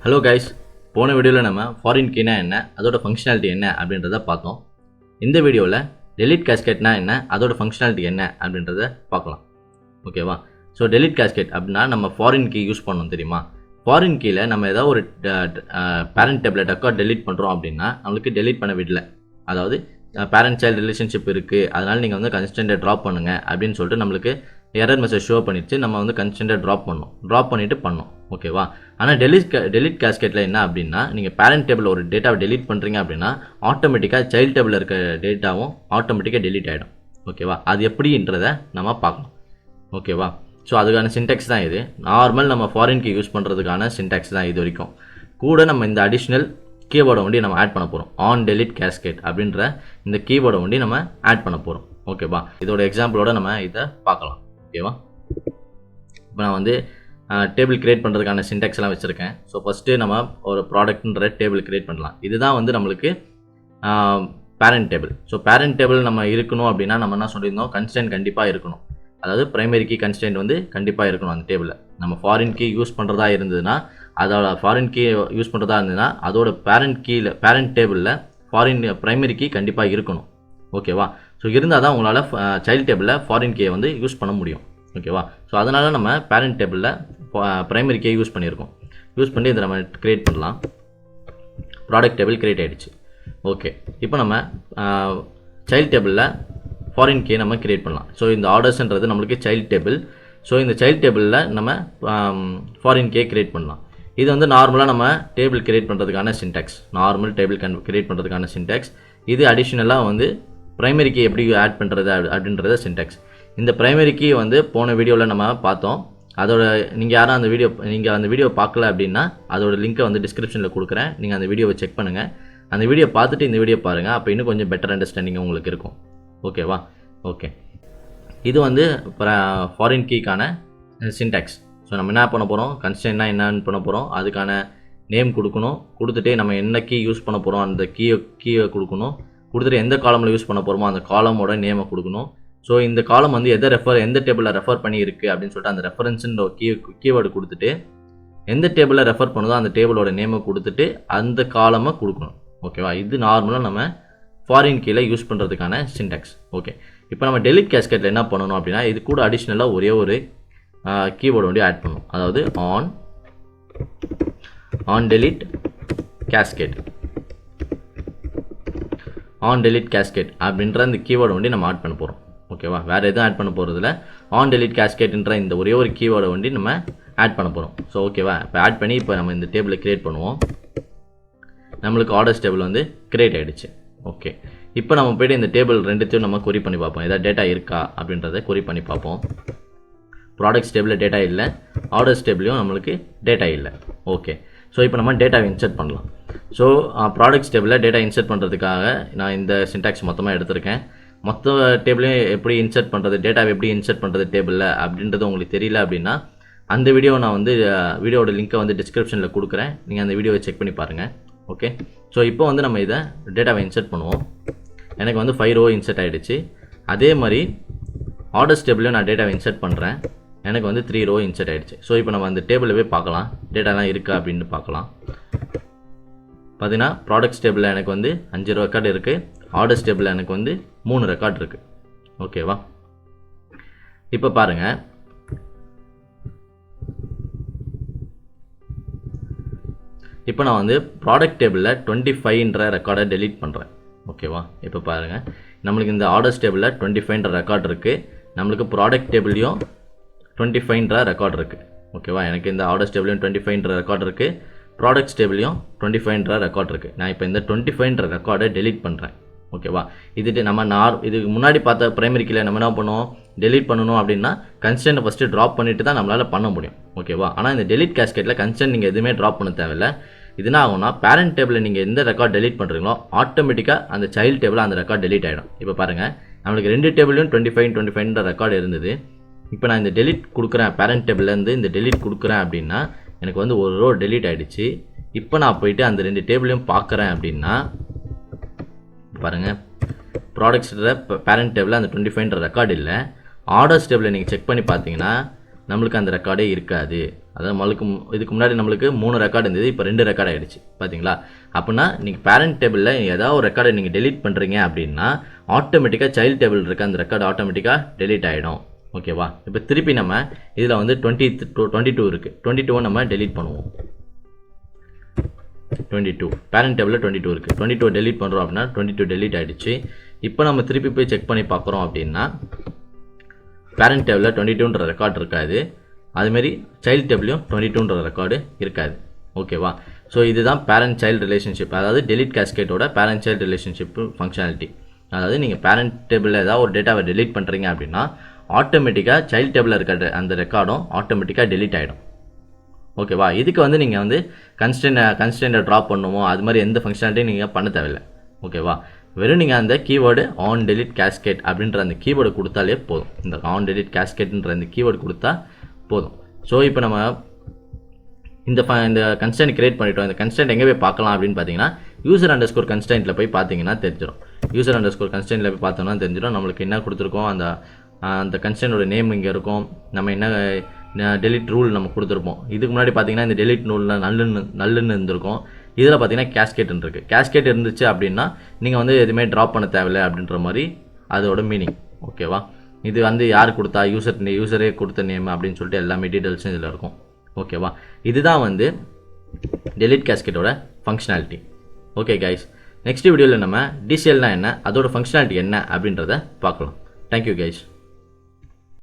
Hello guys, போன வீடியோவில் நம்ம ஃபாரின் கீனா என்ன, அதோட ஃபங்க்ஷனாலிட்டி என்ன அப்படின்றத பார்த்தோம். இந்த வீடியோவில் டெலிட் கேஸ்கேட்னா என்ன, அதோட ஃபங்க்ஷனாலிட்டி என்ன அப்படின்றத பார்க்கலாம். ஓகேவா? ஸோ டெலிட் கேஸ்கேட் அப்படின்னா நம்ம ஃபாரின் கீ யூஸ் பண்ணோம் தெரியுமா? ஃபாரின் கீயில் நம்ம ஏதாவது ஒரு பேரண்ட் டேபிள் ரெக்கார்ட் டெலிட் பண்ணுறோம் அப்படின்னா நம்மளுக்கு டெலிட் பண்ண விடல. அதாவது பேரண்ட் சைல்டு ரிலேஷன்ஷிப் இருக்குது, அதனால் நீங்கள் வந்து கன்ஸ்டன்ட்டை ட்ராப் பண்ணுங்கள் அப்படின்னு சொல்லிட்டு நம்மளுக்கு எரர் மெசேஜ் ஷோ பண்ணிடுச்சு. நம்ம வந்து கன்ஸ்டன்ட்டை ட்ராப் பண்ணிவிட்டு பண்ணோம். ஓகேவா? ஆனால் டெலிட் கேஸ்கேட்டில் என்ன அப்படின்னா, நீங்கள் பேரண்ட் டேபிள் ஒரு டேட்டாவை டெலிட் பண்ணுறீங்க அப்படின்னா ஆட்டோமேட்டிக்காக சைல்டு டேபிளில் இருக்க டேட்டாவும் ஆட்டோமேட்டிக்காக டெலிட் ஆகிடும். ஓகேவா? அது எப்படின்றத நம்ம பார்க்கலாம். ஓகேவா? ஸோ அதுக்கான சின்டெக்ஸ் தான் இது. நார்மல் நம்ம ஃபாரின் கீ யூஸ் பண்ணுறதுக்கான சின்டெக்ஸ் தான் இது வரைக்கும். கூட நம்ம இந்த அடிஷ்னல் கீவேர்டை ஒண்டி நம்ம ஆட் பண்ண போகிறோம். ஆன் டெலிட் கேஸ்கேட் அப்படின்ற இந்த கீவேர்டை ஒண்டி நம்ம ஆட் பண்ண போகிறோம். ஓகேவா? இதோட எக்ஸாம்பிளோட நம்ம இதை பார்க்கலாம். ஓகேவா? இப்போ நான் வந்து டேபிள் கிரியேட் பண்ணுறதுக்கான சின்டெக்ஸ் எல்லாம் வச்சுருக்கேன். ஸோ ஃபஸ்ட்டு நம்ம ஒரு ப்ராடக்ட்ன்ற டேபிள் கிரியேட் பண்ணலாம். இதுதான் வந்து நம்மளுக்கு parent table. So parent table நம்ம இருக்கணும் அப்படின்னா நம்ம என்ன சொல்லியிருந்தோம், கன்ஸ்டன்ட் கண்டிப்பாக இருக்கணும். அதாவது பிரைமரி கீ கன்ஸ்டன்ட் வந்து கண்டிப்பாக இருக்கணும் அந்த டேபிளில். நம்ம ஃபாரின் கீ யூஸ் பண்ணுறதா இருந்ததுன்னா, அதோட ஃபாரின் கீ யூஸ் பண்ணுறதா இருந்ததுன்னா அதோட பேரண்ட் டேபிளில் பிரைமரி கீ கண்டிப்பாக இருக்கணும். ஓகேவா? ஸோ இருந்தால் தான் உங்களால் சைல்டு டேபிளில் ஃபாரின் கீயை வந்து யூஸ் பண்ண முடியும். ஓகேவா? ஸோ அதனால் நம்ம பேரண்ட் டேபிளில் பிரைமரி கீயை யூஸ் பண்ணியிருக்கோம். யூஸ் பண்ணி இதை நம்ம க்ரியேட் பண்ணலாம். ப்ராடக்ட் டேபிள் க்ரியேட் ஆகிடுச்சு. ஓகே, இப்போ நம்ம சைல்டு டேபிளில் ஃபாரின் கீயை நம்ம க்ரியேட் பண்ணலாம். ஸோ இந்த ஆர்டர்ஸ்ன்றது நம்மளுக்கு சைல்டு டேபிள். ஸோ இந்த சைல்டு டேபிளில் நம்ம ஃபாரின் கீயை க்ரியேட் பண்ணலாம். இது வந்து நார்மலாக நம்ம டேபிள் க்ரியேட் பண்ணுறதுக்கான சின்டெக்ஸ். நார்மல் டேபிள் க்ரியேட் பண்ணுறதுக்கான சின்டெக்ஸ் இது. அடிஷ்னலாக வந்து பிரைமரி கீ எப்படி ஆட் பண்ணுறது அப்படின்றத சின்டெக்ஸ். இந்த பிரைமரி கீ வந்து போன வீடியோவில் நம்ம பார்த்தோம். அதோட நீங்கள் யாரும் அந்த வீடியோ பார்க்கல அப்படின்னா அதோட லிங்க்கை வந்து டிஸ்கிரிப்ஷனில் கொடுக்குறேன். நீங்கள் அந்த வீடியோவை செக் பண்ணுங்கள். அந்த வீடியோ பார்த்துட்டு இந்த வீடியோ பாருங்கள். அப்போ இன்னும் கொஞ்சம் பெட்டர் அண்டர்ஸ்டாண்டிங் உங்களுக்கு இருக்கும். ஓகேவா? ஓகே, இது வந்து ஃபாரின் கீக்கான சின்டெக்ஸ். ஸோ நம்ம என்ன பண்ண போகிறோம், கன்ஸ்டன்ட்னா என்னன்னு பண்ண போகிறோம், அதுக்கான நேம் கொடுக்கணும். கொடுத்துட்டு நம்ம என்ன கீ யூஸ் பண்ண போகிறோம் அந்த கீயை கொடுக்கணும். கொடுத்துட்டு எந்த காலமில் யூஸ் பண்ண போகிறோமோ அந்த காலமோட நேமை கொடுக்கணும். ஸோ இந்த காலம் வந்து எந்த டேபிளில் ரெஃபர் பண்ணி இருக்குது அப்படின்னு சொல்லிட்டு அந்த ரெஃபரன்ஸுன்ற கீவேர்டு கொடுத்துட்டு எந்த டேபிளில் ரெஃபர் பண்ணுதோ அந்த டேபிளோட நேமை கொடுத்துட்டு அந்த காலமை கொடுக்கணும். ஓகேவா? இது நார்மலாக நம்ம ஃபாரின் கீழே யூஸ் பண்ணுறதுக்கான சின்டெக்ஸ். ஓகே, இப்போ நம்ம டெலிட் கேஸ்கேட்டில் என்ன பண்ணணும் அப்படின்னா, இது கூட அடிஷ்னலாக ஒரே ஒரு கீவேர்டு வந்து ஆட் பண்ணணும். அதாவது ஆன் டெலிட் கேஸ்கேட் அப்படின்ற அந்த கீவேர்டை வந்து நம்ம ஆட் பண்ண போகிறோம். ஓகேவா? வேறு எதுவும் ஆட் பண்ண போகிறதில்ல. ஆன் டெலிட் கேஸ்கேட்ன்ற இந்த ஒரே ஒரு கீவேர்டை வந்து நம்ம ஆட் பண்ண போகிறோம். ஸோ ஓகேவா? இப்போ ஆட் பண்ணி இப்போ நம்ம இந்த டேபிளை க்ரியேட் பண்ணுவோம். நம்மளுக்கு ஆர்டர்ஸ் டேபிள் வந்து க்ரியேட் ஆகிடுச்சு. ஓகே, இப்போ நம்ம போய்ட்டு இந்த டேபிள் ரெண்டுத்தையும் நம்ம கொரி பண்ணி பார்ப்போம். ஏதாவது டேட்டா இருக்கா அப்படின்றத கொரி பண்ணி பார்ப்போம். ப்ராடக்ட்ஸ் டேபிளில் டேட்டா இல்லை, ஆர்டர்ஸ் டேபிளையும் நம்மளுக்கு டேட்டா இல்லை. ஓகே, ஸோ இப்போ நம்ம டேட்டாவை இன்சர்ட் பண்ணலாம். ஸோ ப்ராடக்ட்ஸ் டேபிளில் டேட்டா இன்சர்ட் பண்ணுறதுக்காக நான் இந்த சின்டாக்ஸ் மொத்தமாக எடுத்திருக்கேன். மொத்த டேபிளையும் எப்படி இன்சர்ட் பண்ணுறது, டேட்டாவை எப்படி இன்சர்ட் பண்ணுறது டேபிளில் அப்படின்றது உங்களுக்கு தெரியல அப்படின்னா அந்த வீடியோ நான் வந்து வீடியோட லிங்க்கை வந்து டிஸ்கிரிப்ஷனில் கொடுக்குறேன். நீங்கள் அந்த வீடியோவை செக் பண்ணி பாருங்கள். ஓகே, ஸோ இப்போ வந்து நம்ம இதை டேட்டாவை இன்சர்ட் பண்ணுவோம். எனக்கு வந்து 5 ரோ இன்சர்ட் ஆகிடுச்சு. அதே மாதிரி ஆர்டர்ஸ் டேபிளையும் நான் டேட்டாவை இன்சர்ட் பண்ணுறேன். எனக்கு வந்து 3 ரோ இன்சர்ட் ஆகிடுச்சு. ஸோ இப்போ நம்ம அந்த டேபிளவே பார்க்கலாம், டேட்டாலாம் இருக்கா அப்படின்னு பார்க்கலாம். பார்த்தீங்கன்னா ப்ராடக்ட்ஸ் டேபிளில் எனக்கு வந்து 5 ரெக்கார்டு இருக்குது. ஆர்டர்ஸ் டேபிளில் எனக்கு வந்து 3 ரெக்கார்டு இருக்குது. ஓகேவா? இப்போ பாருங்கள், இப்போ நான் வந்து ப்ராடக்ட் டேபிளில் 25ன்ற ரெக்கார்டை டெலீட் பண்ணுறேன். ஓகேவா? இப்போ பாருங்கள், நம்மளுக்கு இந்த ஆர்டர்ஸ் டேபிளில் 25ன்ற ரெக்கார்டு இருக்குது. நம்மளுக்கு ப்ராடக்ட் டேபிளையும் 25ன்ற ரெக்கார்டு இருக்குது. ஓகேவா? எனக்கு இந்த ஆர்டர்ஸ் டேபிளையும் 25ன்ற ரெக்கார்டு இருக்குது, ப்ராடக்ட்ஸ் டேபிளையும் 25ன்ற ரெக்கார்டு இருக்குது. நான் இப்போ இந்த 25ன்ற ரெக்கார்டை டெலீட் பண்ணுறேன். ஓகேவா? இதுக்கு நம்ம இதுக்கு முன்னாடி பார்த்த பிரைமரி கீழே நம்ம என்ன பண்ணுவோம், டெலீட் பண்ணணும் அப்படின்னா கன்ஸ்டன்ட்டை ஃபஸ்ட்டு ட்ராப் பண்ணிட்டு தான் நம்மளால் பண்ண முடியும். ஓகேவா? ஆனால் இந்த டெலிட் கேஸ்கேட்டில் கன்ஸ்டன்ட் நீங்கள் எதுவுமே ட்ராப் பண்ண தேவையில்லை. இது என்ன ஆகும்னா, பேரண்ட் டேபிளில் நீங்கள் எந்த ரெக்கார்ட் டெலிட் பண்ணுறீங்களோ ஆட்டோமேட்டிக்காக அந்த சைல்டு டேபிளில் அந்த ரெக்கார்ட் டெலிட் ஆகிடும். இப்போ பாருங்கள், நம்மளுக்கு 2 டேபிளையும் 25ன்ற ரெக்கார்டு இருந்தது. இப்போ நான் இந்த டெலிட் கொடுக்குறேன், பேரண்ட் டேபிள்லேருந்து இந்த டெலிட் கொடுக்குறேன் அப்படின்னா எனக்கு வந்து ஒரு ரோ டெலிட் ஆகிடுச்சு. இப்போ நான் போயிட்டு அந்த 2 டேபிளையும் பார்க்குறேன் அப்படின்னா பாருங்கள், ப்ராடக்ட்ஸில் பேரண்ட் டேபிளில் அந்த 25ன்ற ரெக்கார்டு இல்லை. ஆர்டர்ஸ் டேபிளில் நீங்கள் செக் பண்ணி பார்த்தீங்கன்னா நம்மளுக்கு அந்த ரெக்கார்டே இருக்காது. அதாவது இதுக்கு முன்னாடி நம்மளுக்கு 3 ரெக்கார்டு இருந்தது, இப்போ 2 ரெக்கார்டு ஆகிடுச்சு பார்த்தீங்களா. அப்படின்னா நீங்கள் பேரண்ட் டேபிளில் ஏதாவது ஒரு ரெக்கார்டை நீங்கள் டெலீட் பண்ணுறீங்க அப்படின்னா ஆட்டோமேட்டிக்காக சைல்டு டேபிள் இருக்க அந்த ரெக்கார்டு ஆட்டோமேட்டிக்காக டெலீட் ஆகிடும். ஓகேவா. இப்போ திருப்பி நம்ம இதில் வந்து 22 இருக்குது, 22 நம்ம டெலீட் பண்ணுவோம். 22 பேரண்ட் டேபிளில் 22 இருக்குது, 22 டெலீட் பண்ணுறோம் அப்படின்னா 22 டெலீட் ஆகிடுச்சு. இப்போ நம்ம திருப்பி போய் செக் பண்ணி பார்க்குறோம் அப்படின்னா பேரண்ட் டேபிளில் 22ன்ற ரெக்கார்டு இருக்காது, அதுமாரி சைல்டு டேபிளையும் 22ன்ற ரெக்கார்டு இருக்காது. ஓகேவா. ஸோ இதுதான் பேரண்ட் சைல்டு ரிலேஷன்ஷிப், அதாவது டெலிட் கேஸ்கேட்டோட பேரண்ட் சைல்டு ரிலேஷன்ஷிப் ஃபங்க்ஷனாலிட்டி. அதாவது நீங்கள் பேரண்ட் டேபிளில் ஏதாவது ஒரு டேட்டாவை டெலீட் பண்ணுறீங்க அப்படின்னா ஆட்டோமேட்டிக்காக சைல்டு டேபிளில் இருக்க அந்த ரெக்கார்டும் ஆட்டோமேட்டிக்காக டெலீட் ஆகிடும். ஓகேவா. இதுக்கு வந்து நீங்கள் வந்து கன்ஸ்டன்ட்டை ட்ராப் பண்ணுமோ அது மாதிரி எந்த ஃபங்க்ஷனாலிட்டியும் நீங்கள் பண்ண தேவையில்லை. ஓகேவா. வெறும் நீங்கள் அந்த கீவேர்டு ஆன் டெலிட் கேஸ்கேட் அப்படின்ற அந்த கீவேர்டு கொடுத்தாலே போதும். இந்த ஆன் டெலிட் கேஸ்கேட்ன்ற அந்த கீவேர்டு கொடுத்தா போதும். ஸோ இப்போ நம்ம இந்த கன்ஸ்டன்ட் கிரியேட் பண்ணிட்டோம். இந்த கன்ஸ்டன்ட் எங்கே போய் பார்க்கலாம் அப்படின்னு பார்த்தீங்கன்னா யூசர் அண்டர்ஸ்கோர் கன்ஸ்டன்ட்டில் போய் பார்த்தீங்கன்னா தெரிஞ்சிடும். யூசர் அண்டர்ஸ்கோர் கன்ஸ்டன்ட்டில் போய் பார்த்தோம்னா தெரிஞ்சிடும் நம்மளுக்கு என்ன கொடுத்துருக்கோம். அந்த கன்ஸ்டன்ட்டோட நேம் இங்கே இருக்கும், நம்ம என்ன டெலிட் ரூல் நம்ம கொடுத்துருப்போம். இதுக்கு முன்னாடி பார்த்தீங்கன்னா இந்த டெலிட் ரூலில் நல்லுன்னு இருந்திருக்கும். இதில் பார்த்தீங்கன்னா கேஸ்கேட்னு இருக்குது. கேஸ்கேட் இருந்துச்சு அப்படின்னா நீங்கள் வந்து எதுவுமே ட்ராப் பண்ண தேவையில்லை அப்படின்ற மாதிரி அதோட மீனிங். ஓகேவா. இது வந்து யார் கொடுத்தா, யூசரே கொடுத்த நேம் அப்படின்னு சொல்லிட்டு எல்லாமே டீட்டெயில்ஸும் இதில் இருக்கும். ஓகேவா. இதுதான் வந்து டெலிட் கேஸ்கேட்டோட ஃபங்க்ஷனாலிட்டி. ஓகே கைஸ், நெக்ஸ்ட் வீடியோவில் நம்ம டிசிஎல்னா என்ன, அதோட ஃபங்க்ஷனாலிட்டி என்ன அப்படின்றத பார்க்கலாம். Thank you guys.